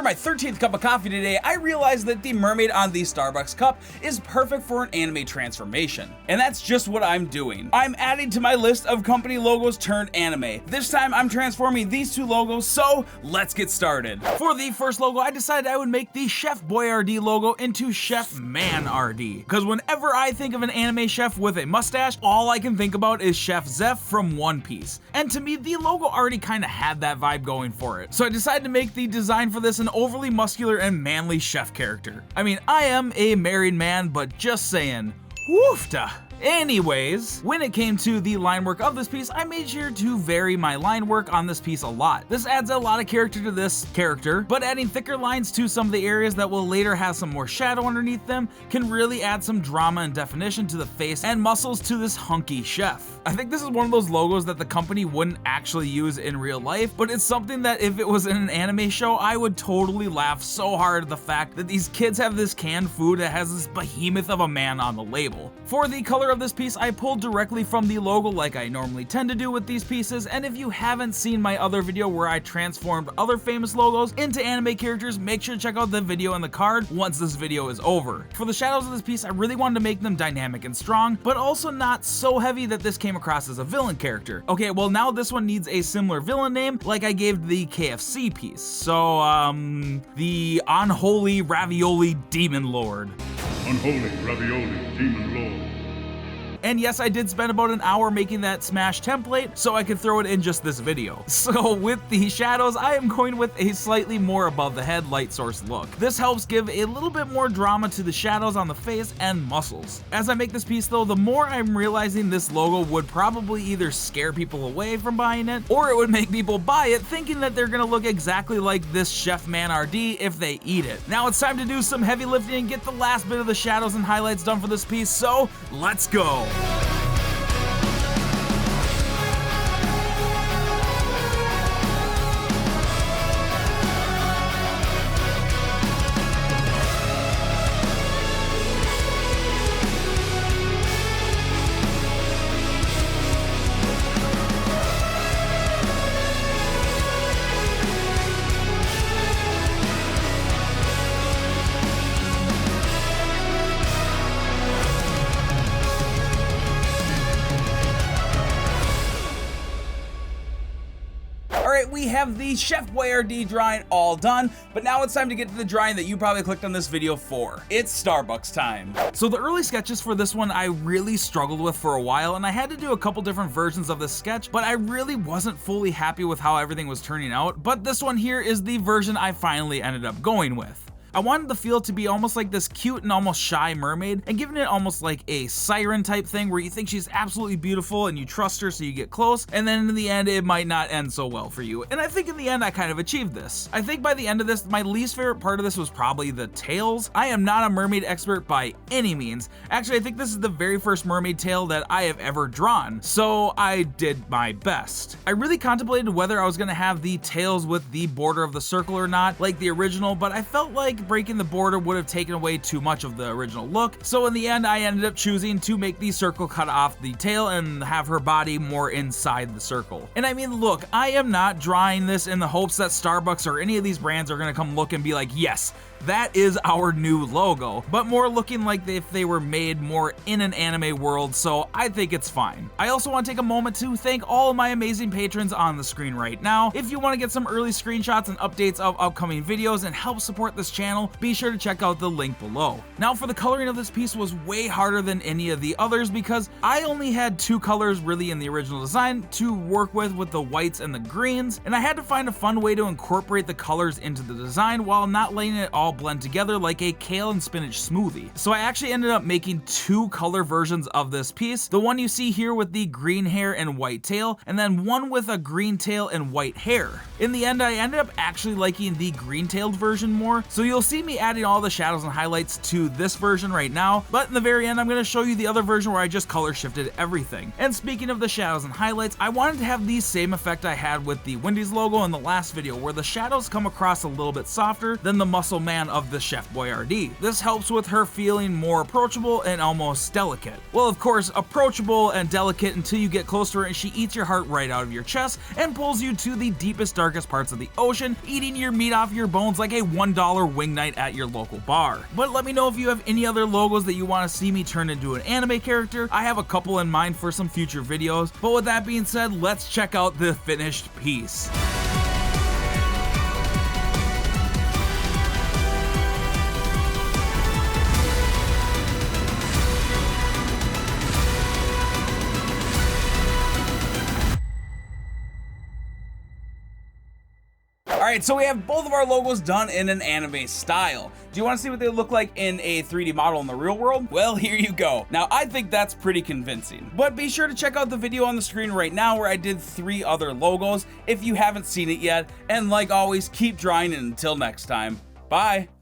After my 13th cup of coffee today, I realized that the mermaid on the Starbucks cup is perfect for an anime transformation. And that's just what I'm doing. I'm adding to my list of company logos turned anime. This time I'm transforming these two logos, so let's get started. For the first logo, I decided I would make the Chef Boyardee logo into Chef Man-ardee. Because whenever I think of an anime chef with a mustache, all I can think about is Chef Zeph from One Piece. And to me, the logo already kind of had that vibe going for it. So I decided to make the design for this an overly muscular and manly chef character. I mean, I am a married man, but just saying, woofta. Anyways, when it came to the line work of this piece, I made sure to vary my line work on this piece a lot. This adds a lot of character to this character, but adding thicker lines to some of the areas that will later have some more shadow underneath them can really add some drama and definition to the face and muscles to this hunky chef. I think this is one of those logos that the company wouldn't actually use in real life, but it's something that if it was in an anime show, I would totally laugh so hard at the fact that these kids have this canned food that has this behemoth of a man on the label. For the color of this piece, I pulled directly from the logo like I normally tend to do with these pieces, and if you haven't seen my other video where I transformed other famous logos into anime characters, make sure to check out the video in the card once this video is over. For the shadows of this piece, I really wanted to make them dynamic and strong, but also not so heavy that this came across as a villain character. Okay, well now this one needs a similar villain name like I gave the KFC piece. So, the Unholy Ravioli Demon Lord. Unholy Ravioli Demon Lord. And yes, I did spend about an hour making that Smash template so I could throw it in just this video. So with the shadows, I am going with a slightly more above the head light source look. This helps give a little bit more drama to the shadows on the face and muscles. As I make this piece though, the more I'm realizing this logo would probably either scare people away from buying it, or it would make people buy it thinking that they're gonna look exactly like this Chef Man-ardee if they eat it. Now it's time to do some heavy lifting and get the last bit of the shadows and highlights done for this piece, so let's go. We have the Chef Boyardee drawing all done, but now it's time to get to the drawing that you probably clicked on this video for. It's Starbucks time. So the early sketches for this one I really struggled with for a while, and I had to do a couple different versions of this sketch, but I really wasn't fully happy with how everything was turning out. But this one here is the version I finally ended up going with. I wanted the feel to be almost like this cute and almost shy mermaid, and giving it almost like a siren type thing where you think she's absolutely beautiful and you trust her so you get close, and then in the end it might not end so well for you. And I think in the end I kind of achieved this. I think by the end of this, my least favorite part of this was probably the tails. I am not a mermaid expert by any means. Actually, I think this is the very first mermaid tail that I have ever drawn, so I did my best. I really contemplated whether I was gonna have the tails with the border of the circle or not, like the original, but I felt like breaking the border would have taken away too much of the original look, so in the end I ended up choosing to make the circle cut off the tail and have her body more inside the circle. And I mean, look, I am not drawing this in the hopes that Starbucks or any of these brands are gonna come look and be like, yes, that is our new logo, but more looking like if they were made more in an anime world, so I think it's fine. I also want to take a moment to thank all of my amazing patrons on the screen right now. If you want to get some early screenshots and updates of upcoming videos and help support this channel, be sure to check out the link below. Now for the coloring of this piece was way harder than any of the others because I only had two colors really in the original design to work with the whites and the greens, and I had to find a fun way to incorporate the colors into the design while not letting it all blend together like a kale and spinach smoothie. So I actually ended up making two color versions of this piece. The one you see here with the green hair and white tail, and then one with a green tail and white hair. In the end, I ended up actually liking the green-tailed version more, so you'll You'll see me adding all the shadows and highlights to this version right now, but in the very end I'm going to show you the other version where I just color shifted everything. And speaking of the shadows and highlights, I wanted to have the same effect I had with the Wendy's logo in the last video, where the shadows come across a little bit softer than the muscle man of the Chef Boyardee. This helps with her feeling more approachable and almost delicate. Well, of course, approachable and delicate until you get close to her and she eats your heart right out of your chest and pulls you to the deepest, darkest parts of the ocean, eating your meat off your bones like a $1 wing night at your local bar. But let me know if you have any other logos that you want to see me turn into an anime character. I have a couple in mind for some future videos, but with that being said, let's check out the finished piece. Alright, so we have both of our logos done in an anime style. Do you want to see what they look like in a 3D model in the real world? Well, here you go. Now, I think that's pretty convincing. But be sure to check out the video on the screen right now where I did 3 other logos if you haven't seen it yet. And like always, keep drawing, and until next time, bye!